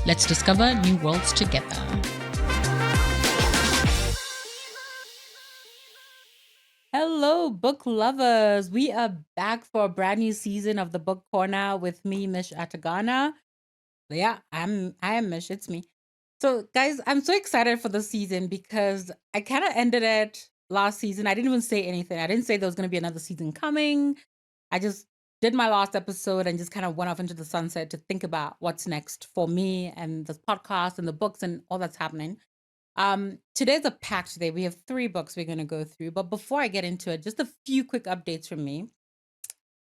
Let's discover new worlds together. Hello, book lovers. We are back for a brand new season of the Book Corner with me, Mich Atagana. Yeah, I am Mish. It's me. So, guys, I'm so excited for the season because I kind of ended it last season. I didn't even say anything. I didn't say there was going to be another season coming. I just did my last episode and just kind of went off into the sunset to think about what's next for me and the podcast and the books and all that's happening. Today's a packed day. We have 3 books we're going to go through. But before I get into it, just a few quick updates from me.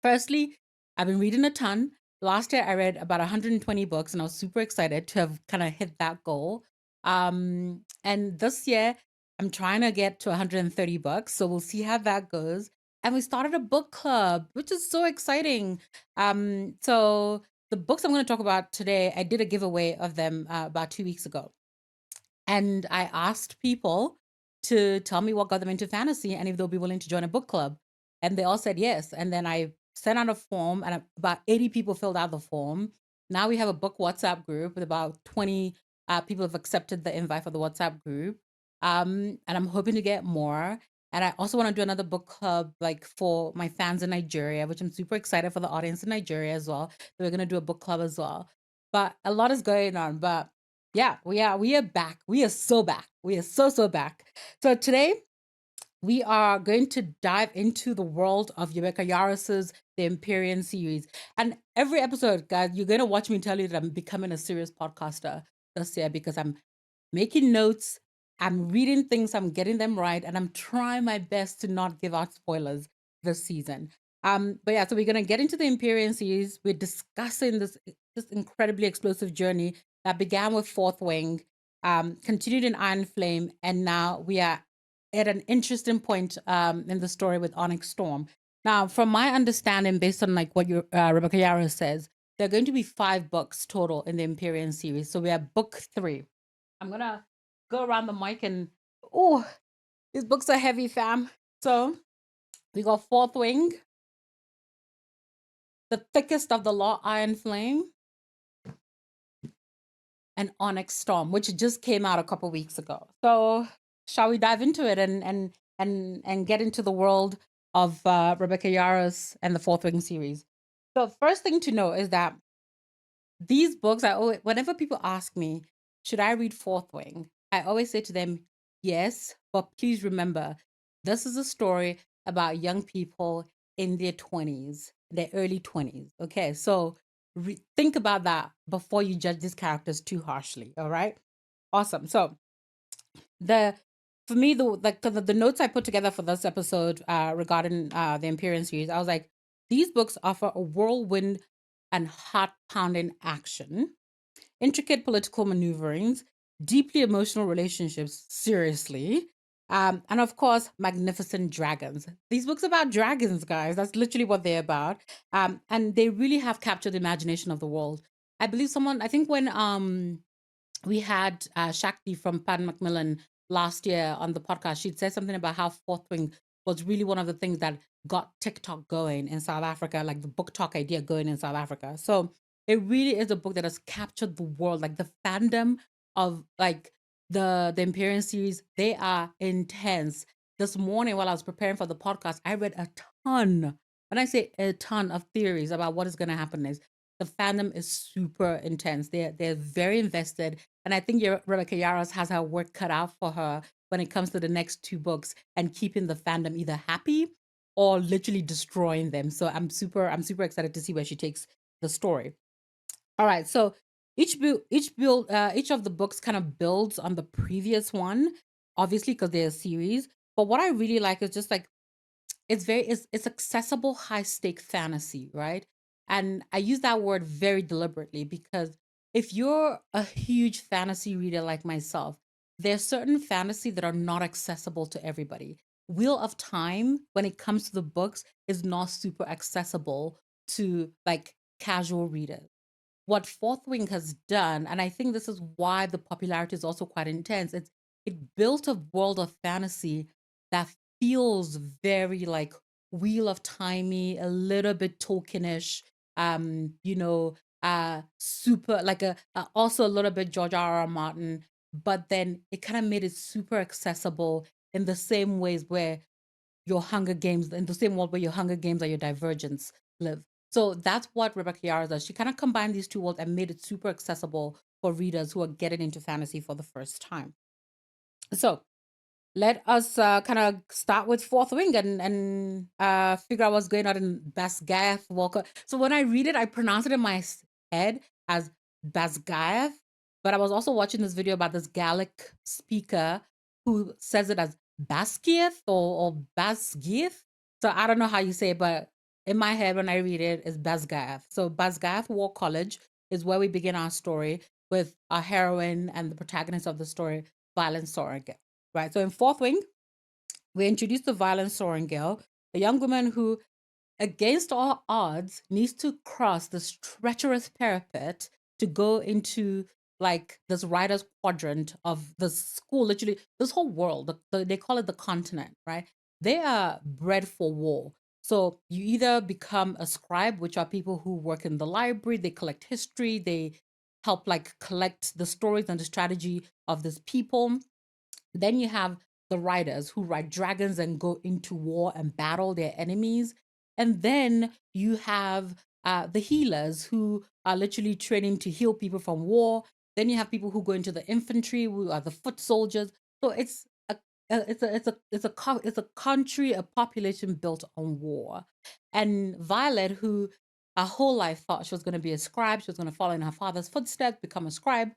Firstly, I've been reading a ton. Last year, I read about 120 books, and I was super excited to have kind of hit that goal. And this year, I'm trying to get to 130 books, so we'll see how that goes. And we started a book club, which is so exciting. So the books I'm going to talk about today, I did a giveaway of them about 2 weeks ago. And I asked people to tell me what got them into fantasy and if they'll be willing to join a book club. And they all said yes. And then I sent out a form, and about 80 people filled out the form. Now we have a book WhatsApp group with about 20 people have accepted the invite for the WhatsApp group. And I'm hoping to get more. And I also want to do another book club like for my fans in Nigeria, which I'm super excited for the audience in Nigeria as well. So we're going to do a book club as well. But a lot is going on. But yeah, we are back. We are so back. We are so back. So today we are going to dive into the world of Rebecca Yarros's The Empyrean series. And every episode, guys, you're going to watch me tell you that I'm becoming a serious podcaster this year because I'm making notes, I'm reading things, I'm getting them right, and I'm trying my best to not give out spoilers this season. But yeah, so we're gonna get into the Empyrean series. We're discussing this incredibly explosive journey that began with Fourth Wing, continued in Iron Flame, and now we are at an interesting point in the story with Onyx Storm. Now, from my understanding, based on like what Rebecca Yarros says, there are going to be 5 books total in the Empyrean series. So we have book 3. I'm gonna go around the mic and oh, these books are heavy, fam. So we got Fourth Wing, The Thickest of the Law, Iron Flame, and Onyx Storm, which just came out a couple weeks ago. So shall we dive into it and get into the world of Rebecca Yarros and the Fourth Wing series? The first thing to know is that these books, whenever people ask me, should I read Fourth Wing? I always say to them, yes, but please remember, this is a story about young people in their 20s, their early 20s. Okay, so think about that before you judge these characters too harshly. All right, awesome. So the for me, the notes I put together for this episode regarding the Empyrean series, I was like, these books offer a whirlwind and heart-pounding action, intricate political maneuverings, deeply emotional relationships, seriously, and of course, magnificent dragons. These books are about dragons, guys. That's literally what they're about. And they really have captured the imagination of the world. I think when we had Shakti from Pan Macmillan last year on the podcast, she'd said something about how Fourth Wing was really one of the things that got TikTok going in South Africa, like the book talk idea going in South Africa. So it really is a book that has captured the world, like the fandom of like the Empyrean series. They are intense. This morning while I was preparing for the podcast, I read a ton. When I say a ton of theories about what is going to happen is the fandom is super intense. They're very invested, and I think Rebecca Yarros has her work cut out for her when it comes to the next 2 books and keeping the fandom either happy or literally destroying them. So I'm super excited to see where she takes the story. All right, so each of the books kind of builds on the previous one, obviously because they're a series. But what I really like is just like it's accessible high stake fantasy, right? And I use that word very deliberately because if you're a huge fantasy reader like myself, there's certain fantasy that are not accessible to everybody. Wheel of Time, when it comes to the books, is not super accessible to like casual readers. What Fourth Wing has done, and I think this is why the popularity is also quite intense, it built a world of fantasy that feels very like Wheel of Timey, a little bit Tolkienish, you know, super like also a little bit George R. R. Martin, but then it kind of made it super accessible in the same ways where your Hunger Games, in the same world where your Hunger Games or your Divergence live. So that's what Rebecca Yarros does. She kind of combined these two worlds and made it super accessible for readers who are getting into fantasy for the first time. So let us kind of start with Fourth Wing and figure out what's going on in Basgiath War College. So when I read it, I pronounce it in my head as Basgiath, but I was also watching this video about this Gallic speaker who says it as Basgiath or Basgiath. So I don't know how you say it, but in my head when I read it, it's Basgiath. So Basgiath War College is where we begin our story with our heroine and the protagonist of the story, Violet Sorrengail. Right. So in Fourth Wing, we introduced the Violet Sorrengail, a young woman who, against all odds, needs to cross this treacherous parapet to go into like this writer's quadrant of the school, literally this whole world. They call it the continent, right? They are bred for war. So you either become a scribe, which are people who work in the library, they collect history, they help like collect the stories and the strategy of these people. Then you have the riders who ride dragons and go into war and battle their enemies. And then you have the healers who are literally training to heal people from war. Then you have people who go into the infantry, who are the foot soldiers. So it's a country, a population built on war. And Violet, who her whole life thought she was going to be a scribe, she was going to follow in her father's footsteps, become a scribe,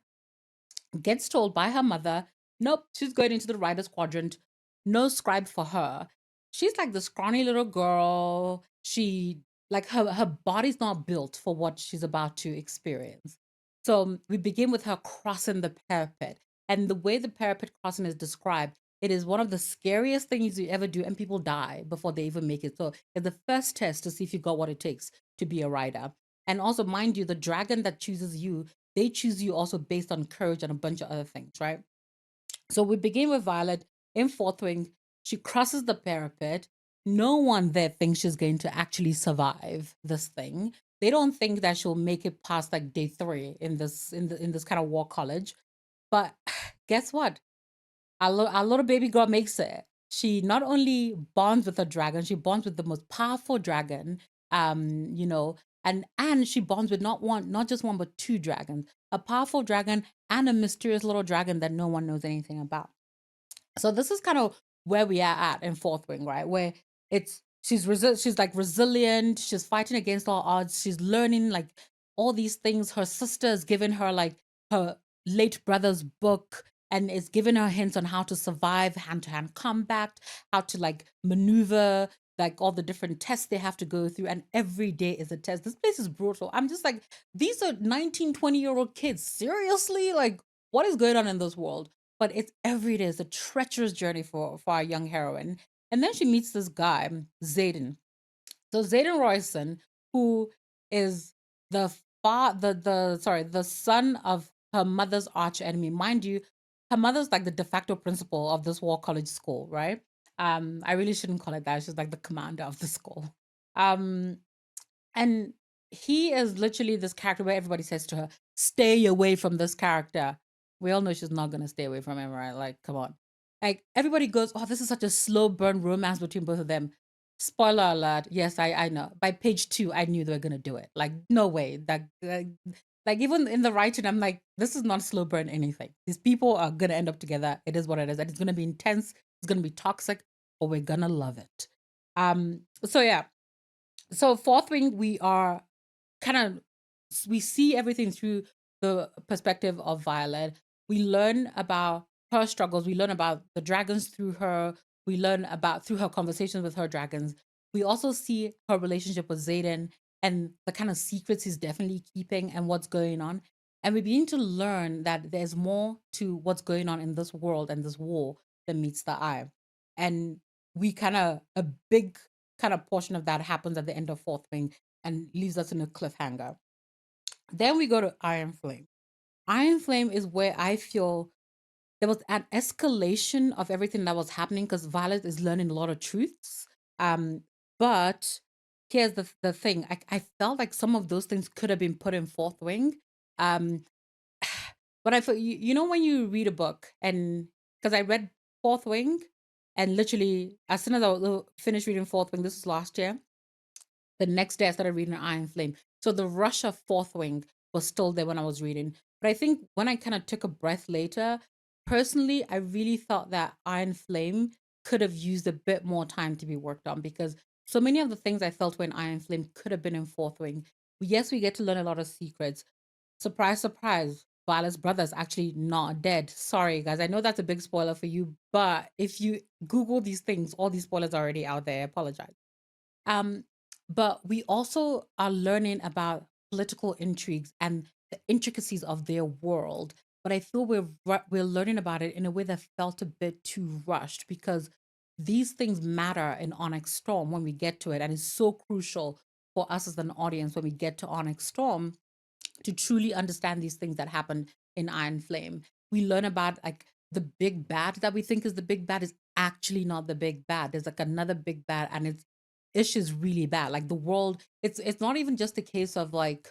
gets told by her mother, nope, she's going into the writer's quadrant. No scribe for her. She's like the scrawny little girl. She like her body's not built for what she's about to experience. So we begin with her crossing the parapet. And the way the parapet crossing is described, it is one of the scariest things you ever do, and people die before they even make it. So it's the first test to see if you got what it takes to be a rider. And also, mind you, the dragon that chooses you, they choose you also based on courage and a bunch of other things, right? So we begin with Violet in Fourth Wing. She crosses the parapet. No one there thinks she's going to actually survive this thing. They don't think that she'll make it past like day 3 in this kind of war college. But guess what? Our little baby girl makes it. She not only bonds with a dragon, she bonds with the most powerful dragon. You know, and she bonds with not just one, but 2 dragons, a powerful dragon and a mysterious little dragon that no one knows anything about. So this is kind of where we are at in Fourth Wing, right? Where she's like resilient, she's fighting against all odds, she's learning like all these things. Her sister has given her like her late brother's book and it's given her hints on how to survive hand-to-hand combat, how to like maneuver, like all the different tests they have to go through, and every day is a test. This place is brutal. I'm just like, these are 19, 20-year-old kids. Seriously? Like, what is going on in this world? But it's every day. It's a treacherous journey for our young heroine. And then she meets this guy, Zayden. So Zayden Royson, who is the son of her mother's arch enemy. Mind you, her mother's like the de facto principal of this war college school, right? I really shouldn't call it that. She's like the commander of the school. Um, and he is literally this character where everybody says to her, stay away from this character. We all know she's not going to stay away from him, right? Like, come on. Like, everybody goes, oh, this is such a slow burn romance between both of them. Spoiler alert. Yes, I know. By page 2, I knew they were going to do it. Like, no way. Like, even in the writing, I'm like, this is not slow burn anything. These people are going to end up together. It is what it is. And it's going to be intense. It's going to be toxic, but we're going to love it. So yeah, so Fourth Wing, we are kind of we see everything through the perspective of Violet. We learn about her struggles. We learn about the dragons through her. We learn about through her conversations with her dragons. We also see her relationship with Zayden and the kind of secrets he's definitely keeping and what's going on. And we begin to learn that there's more to what's going on in this world and this war than meets the eye. And we kind of a big kind of portion of that happens at the end of Fourth Wing and leaves us in a cliffhanger. Then we go to Iron Flame. Iron Flame is where I feel there was an escalation of everything that was happening because Violet is learning a lot of truths. Um, but here's the thing. I felt like some of those things could have been put in fourth wing. Um, but I feel you know when you read a book and because I read Fourth Wing, and literally as soon as finished reading Fourth Wing, this was last year. The next day I started reading Iron Flame. So the rush of Fourth Wing was still there when I was reading. But I think when I kind of took a breath later, personally, I really thought that Iron Flame could have used a bit more time to be worked on because so many of the things I felt were in Iron Flame could have been in Fourth Wing. Yes, we get to learn a lot of secrets. Surprise, surprise. Violet's brother's actually not dead. Sorry, guys. I know that's a big spoiler for you, but if you Google these things, all these spoilers are already out there. I apologize. Um, but we also are learning about political intrigues and the intricacies of their world. But I feel we're learning about it in a way that felt a bit too rushed because these things matter in Onyx Storm when we get to it, and it's so crucial for us as an audience when we get to Onyx Storm to truly understand these things that happen in Iron Flame. We learn about like the big bad that we think is the big bad is actually not the big bad. There's like another big bad, and it's just really bad. Like the world, it's not even just a case of like,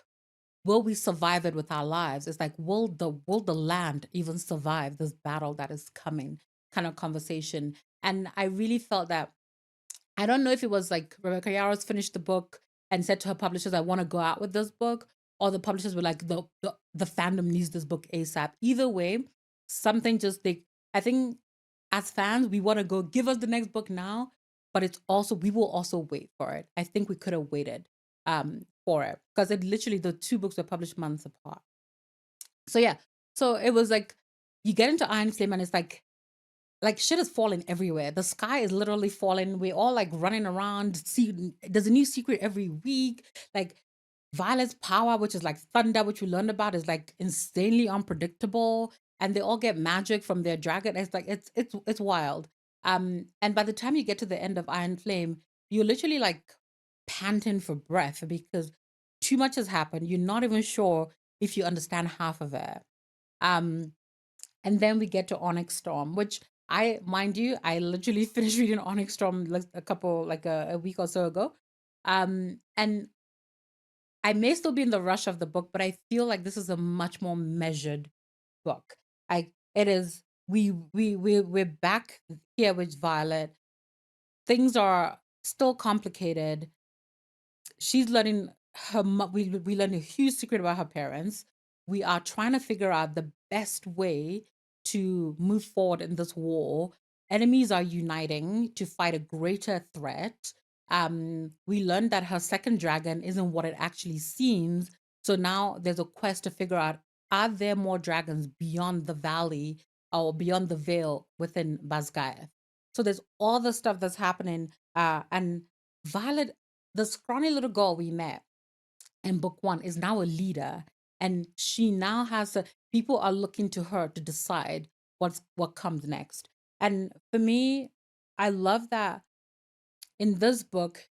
will we survive it with our lives? It's like, will the land even survive this battle that is coming? Kind of conversation. And I really felt that I don't know if it was like Rebecca Yarros finished the book and said to her publishers, I want to go out with this book, or the publishers were like, the fandom needs this book ASAP. Either way, something just they I think as fans, we want to go give us the next book now, but it's also we will also wait for it. I think we could have waited for it. Because it literally the two books were published months apart. So yeah. So it was like you get into Iron Flame and it's like shit is falling everywhere. The sky is literally falling. We're all like running around. See, there's a new secret every week. Like Violet's power, which is like thunder, which we learned about, is like insanely unpredictable. And they all get magic from their dragon. It's like it's wild. And by the time you get to the end of Iron Flame, you're literally like panting for breath because too much has happened. You're not even sure if you understand half of it. Um, and then we get to Onyx Storm, which mind you, I literally finished reading Onyx Storm like a week or so ago. And I may still be in the rush of the book, but I feel like this is a much more measured book. It is we're back here with Violet. Things are still complicated. She's learning we learn a huge secret about her parents. We are trying to figure out the best way to move forward in this war. Enemies are uniting to fight a greater threat. We learned that her second dragon isn't what it actually seems. So now there's a quest to figure out, are there more dragons beyond the valley or beyond the veil within Basgiath? So there's all the stuff that's happening. And Violet, the scrawny little girl we met in book one, is now a leader, and she now has people are looking to her to decide what comes next. And for me, I love that in this book,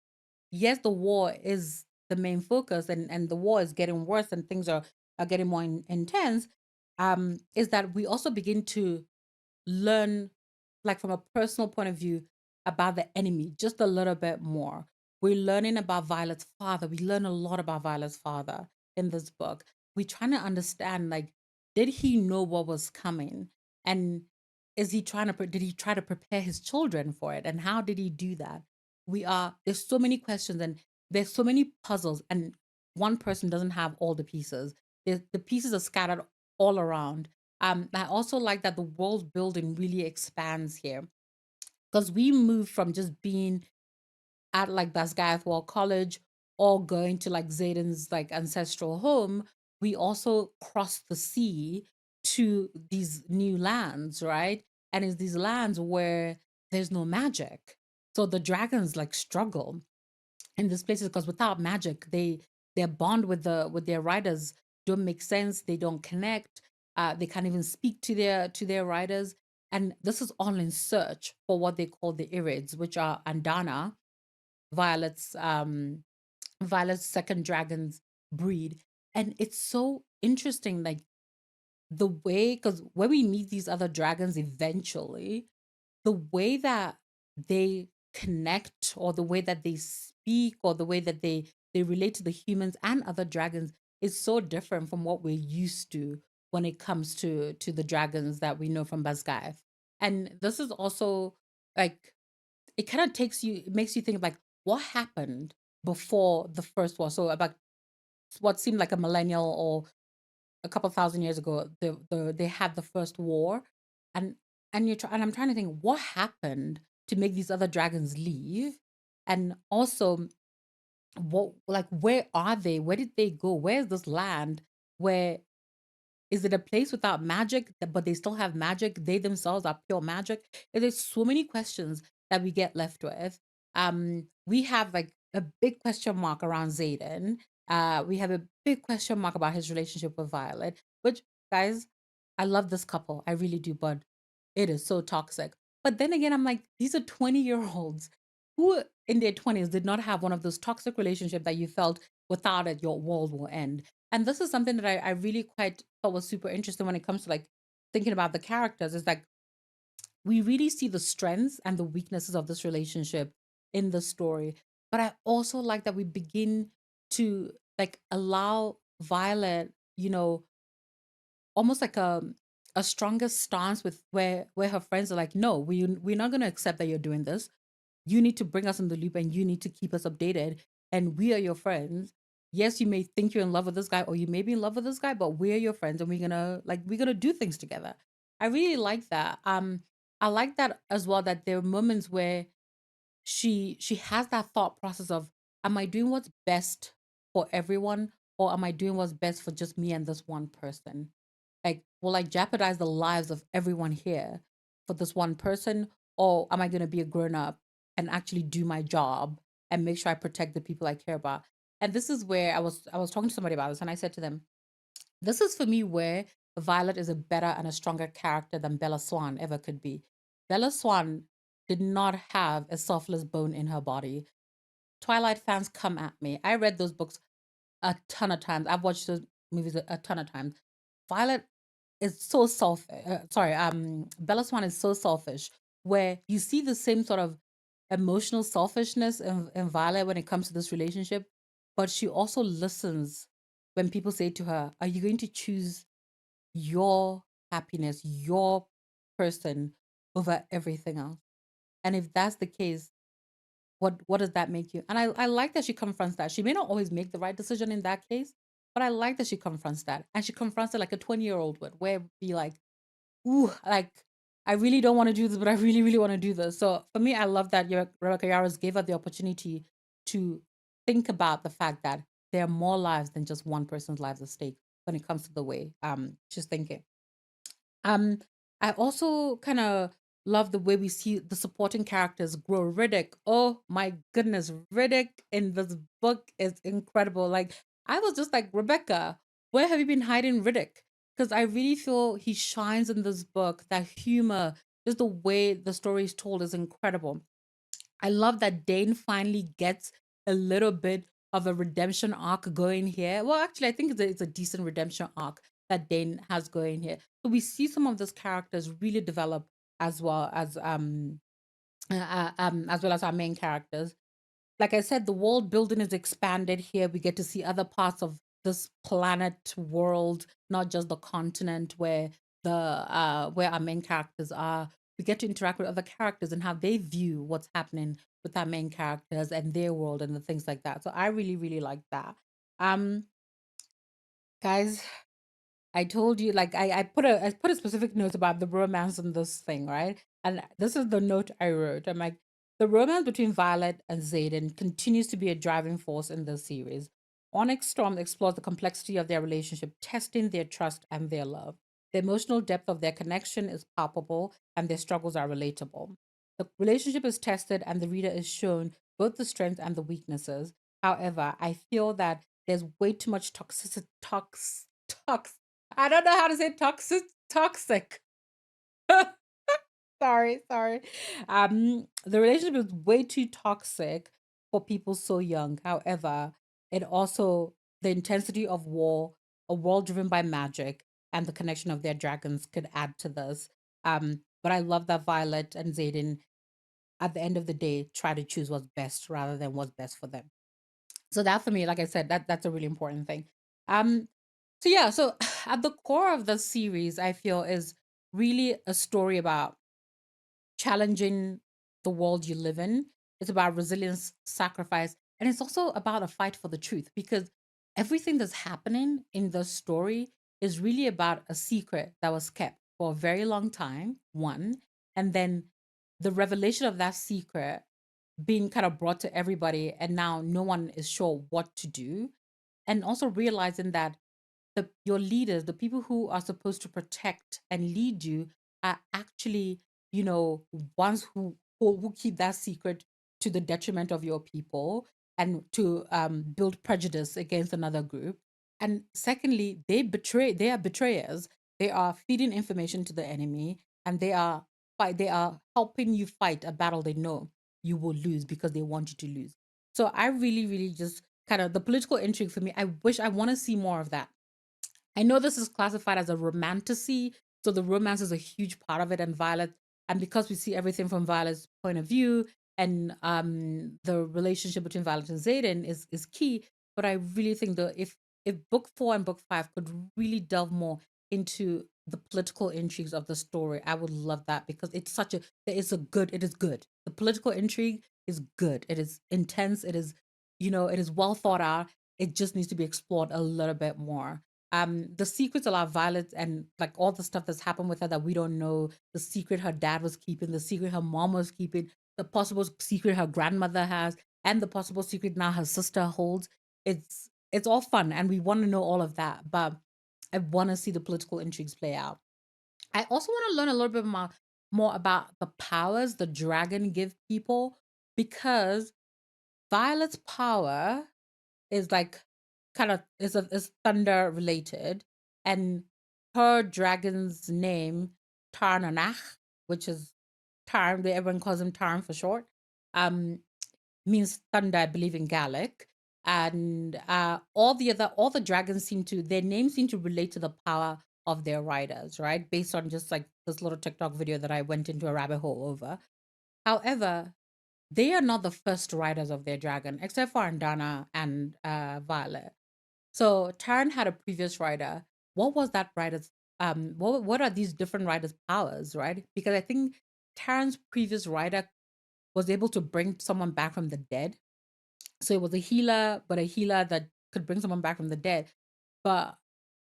yes, the war is the main focus, and the war is getting worse, and things are getting more intense. Is that we also begin to learn, like from a personal point of view, about the enemy just a little bit more. We're learning about Violet's father. We learn a lot about Violet's father in this book. We're trying to understand, like, did he know what was coming? And did he try to prepare his children for it? And how did he do that? There's so many questions and there's so many puzzles, and one person doesn't have all the pieces. The pieces are scattered all around. I also like that the world building really expands here because we move from just being at like Basgiath War College or going to like Zayden's like ancestral home. We also cross the sea to these new lands, right? And it's these lands where there's no magic. So the dragons like struggle in these places because without magic, their bond with their riders don't make sense. They don't connect. They can't even speak to their riders. And this is all in search for what they call the Irids, which are Andana, Violet's Violet's second dragon's breed. And it's so interesting, like the way, because when we meet these other dragons eventually, the way that they connect, or the way that they speak, or the way that they relate to the humans and other dragons is so different from what we're used to when it comes to the dragons that we know from Basgiath. And this is also like, it kind of it makes you think like, what happened before the first war? So about what seemed like a millennial or a couple thousand years ago, they had the first war, and and I'm trying to think what happened to make these other dragons leave, and also what, like, where are they? Where did they go? Where is this land? Where is it a place without magic, but they still have magic? They themselves are pure magic. There's so many questions that we get left with. We have like a big question mark around Zayden. We have a big question mark about his relationship with Violet. Which, guys, I love this couple, I really do, but it is so toxic. But then again, I'm like, these are 20-year-olds who, in their 20s, did not have one of those toxic relationships that you felt without it, your world will end. And this is something that I really quite thought was super interesting when it comes to like thinking about the characters, is like we really see the strengths and the weaknesses of this relationship in the story. But I also like that we begin to like allow Violet, almost like a stronger stance with where her friends are like, no, we're not going to accept that you're doing this. You need to bring us in the loop, and you need to keep us updated, and we are your friends. Yes, you may think you're in love with this guy, or you may be in love with this guy, but we're your friends, and we're gonna do things together. I really like that. I like that as well, that there are moments where she has that thought process of, am I doing what's best for everyone, or am I doing what's best for just me and this one person? Like, will I jeopardize the lives of everyone here for this one person, or am I going to be a grown up and actually do my job and make sure I protect the people I care about? And this is where I was talking to somebody about this, and I said to them, this is for me where Violet is a better and a stronger character than Bella Swan ever could be. Bella Swan did not have a selfless bone in her body. Twilight fans, come at me. I read those books a ton of times. I've watched those movies a ton of times. Violet is so Bella Swan is so selfish, where you see the same sort of emotional selfishness in Violet when it comes to this relationship, but she also listens when people say to her, are you going to choose your happiness, your person, over everything else? And if that's the case, what does that make you? And I like that she confronts that. She may not always make the right decision in that case, but I like that she confronts that. And she confronts it like a 20-year-old would, where be like, ooh, like, I really don't want to do this, but I really, really want to do this. So for me, I love that Rebecca Yarros gave her the opportunity to think about the fact that there are more lives than just one person's lives at stake when it comes to the way she's thinking. Um, I also kind of love the way we see the supporting characters grow. Riddick, oh my goodness, Riddick in this book is incredible. Like, I was just like, Rebecca, where have you been hiding Riddick? Because I really feel he shines in this book. That humor, just the way the story is told, is incredible. I love that Dane finally gets a little bit of a redemption arc going here. Well, actually, I think it's a decent redemption arc that Dane has going here. So we see some of those characters really develop, as well as well as our main characters. Like I said, the world building is expanded here. We get to see other parts of this planet world, not just the continent where our main characters are. We get to interact with other characters and how they view what's happening with our main characters and their world and the things like that. So I really, really like that. Um, guys, I told you, like, I put a specific note about the romance in this thing, right? And this is the note I wrote. I'm like, the romance between Violet and Zayden continues to be a driving force in this series. Onyx Storm explores the complexity of their relationship, testing their trust and their love. The emotional depth of their connection is palpable, and their struggles are relatable. The relationship is tested, and the reader is shown both the strengths and the weaknesses. However, I feel that there's way too much I don't know how to say toxic. Sorry. The relationship is way too toxic for people so young. However, it also, the intensity of war, a world driven by magic, and the connection of their dragons could add to this. But I love that Violet and Zayden at the end of the day try to choose what's best rather than what's best for them. So that for me, like I said, that's a really important thing. Um, so yeah, so at the core of the series, I feel is really a story about challenging the world you live in. It's about resilience, sacrifice, and it's also about a fight for the truth because everything that's happening in the story is really about a secret that was kept for a very long time, one, and then the revelation of that secret being kind of brought to everybody, and now no one is sure what to do. And also realizing that your leaders, the people who are supposed to protect and lead you, are actually, you know, ones who keep that secret to the detriment of your people and to build prejudice against another group. And secondly, they are betrayers. They are feeding information to the enemy, and they are helping you fight a battle they know you will lose because they want you to lose. So I really, really just kind of the political intrigue for me. I want to see more of that. I know this is classified as a romantasy, so the romance is a huge part of it. And Violet, and because we see everything from Violet's point of view, and the relationship between Violet and Xaden is key. But I really think that if book 4 and book 5 could really delve more into the political intrigues of the story, I would love that because it's such a it is good. The political intrigue is good. It is intense. It is, it is well thought out. It just needs to be explored a little bit more. The secrets about Violet and like all the stuff that's happened with her that we don't know, the secret her dad was keeping, the secret her mom was keeping, the possible secret her grandmother has, and the possible secret now her sister holds. It's all fun and we want to know all of that, but I want to see the political intrigues play out. I also want to learn a little bit more about the powers the dragon give people because Violet's power is like kind of is thunder related, and her dragon's name Tarnanach, which is Tarn, everyone calls him Tarn for short, um, means thunder, I believe in Gaelic. And all the dragons seem to their names seem to relate to the power of their riders, right? Based on just like this little TikTok video that I went into a rabbit hole over. However, they are not the first riders of their dragon, except for Andana and Violet. So Taryn had a previous rider. What was that rider's what are these different riders' powers, right? Because I think Taryn's previous rider was able to bring someone back from the dead. So it was a healer, but a healer that could bring someone back from the dead. But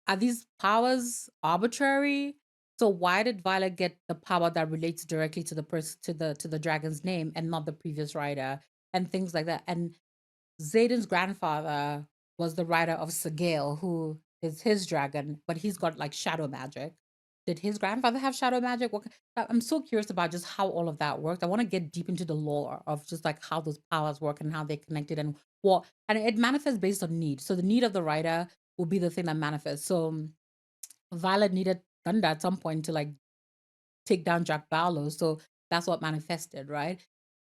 are these powers arbitrary? So why did Violet get the power that relates directly to the person to the dragon's name and not the previous rider and things like that? And Zayden's grandfather was the rider of Segale, who is his dragon, but he's got like shadow magic. Did his grandfather have shadow magic? I'm so curious about just how all of that worked. I want to get deep into the lore of just like how those powers work and how they're connected and what, and it manifests based on need. So the need of the rider will be the thing that manifests. So Violet needed thunder at some point to like take down Jack Barlow. So that's what manifested, right?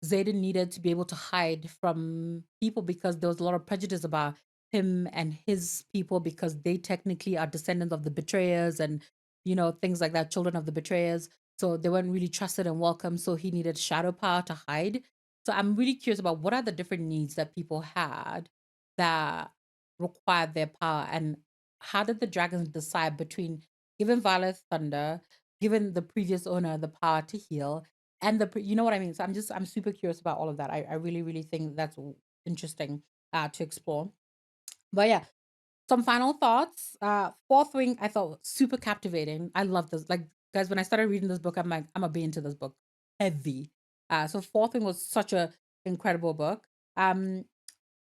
Zayden needed to be able to hide from people because there was a lot of prejudice about him and his people because they technically are descendants of the betrayers and, things like that, children of the betrayers. So they weren't really trusted and welcome. So he needed shadow power to hide. So I'm really curious about what are the different needs that people had that required their power, and how did the dragons decide between giving Violet thunder, giving the previous owner the power to heal, and you know what I mean? So I'm super curious about all of that. I really, really think that's interesting to explore. But yeah, some final thoughts. Fourth Wing, I thought super captivating. I love this. Like, guys, when I started reading this book, I'm like, I'm gonna be into this book heavy. So Fourth Wing was such a incredible book. Um,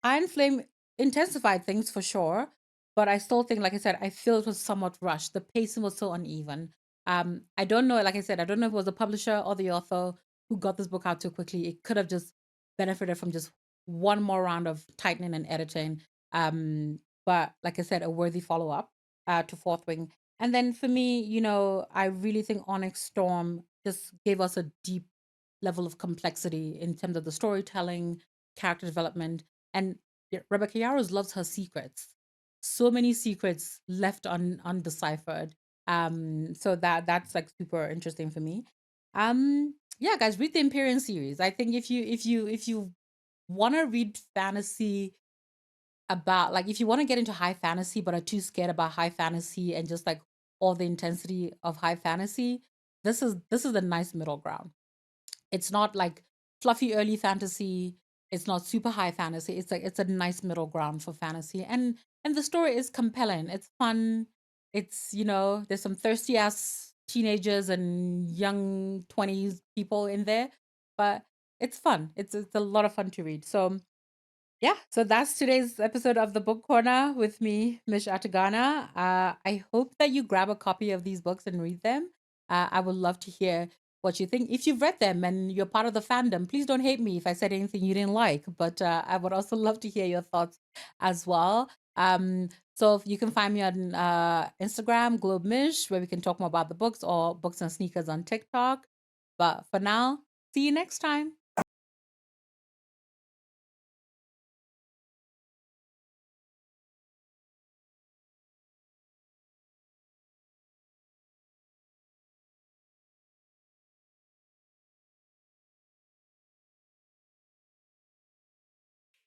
Iron Flame intensified things for sure, but I still think, like I said, I feel it was somewhat rushed. The pacing was so uneven. I don't know, like I said, I don't know if it was the publisher or the author who got this book out too quickly. It could have just benefited from just one more round of tightening and editing. But like I said, a worthy follow up to Fourth Wing. And then for me, I really think Onyx Storm just gave us a deep level of complexity in terms of the storytelling, character development, and Rebecca Yarros loves her secrets. So many secrets left undeciphered. So that's like super interesting for me. Yeah, guys, read the Empyrean series. I think if you want to read fantasy about, like, if you want to get into high fantasy but are too scared about high fantasy and just like all the intensity of high fantasy, this is a nice middle ground. It's not like fluffy early fantasy. It's not super high fantasy. It's a nice middle ground for fantasy, and the story is compelling. It's fun. It's, there's some thirsty ass teenagers and young 20s people in there, but it's fun. It's a lot of fun to read. So yeah, so that's today's episode of the Book Corner with me, Mich Atagana. I hope that you grab a copy of these books and read them. I would love to hear what you think. If you've read them and you're part of the fandom, please don't hate me if I said anything you didn't like. But I would also love to hear your thoughts as well. So you can find me on Instagram, Globe Mish, where we can talk more about the books, or Books and Sneakers on TikTok. But for now, see you next time.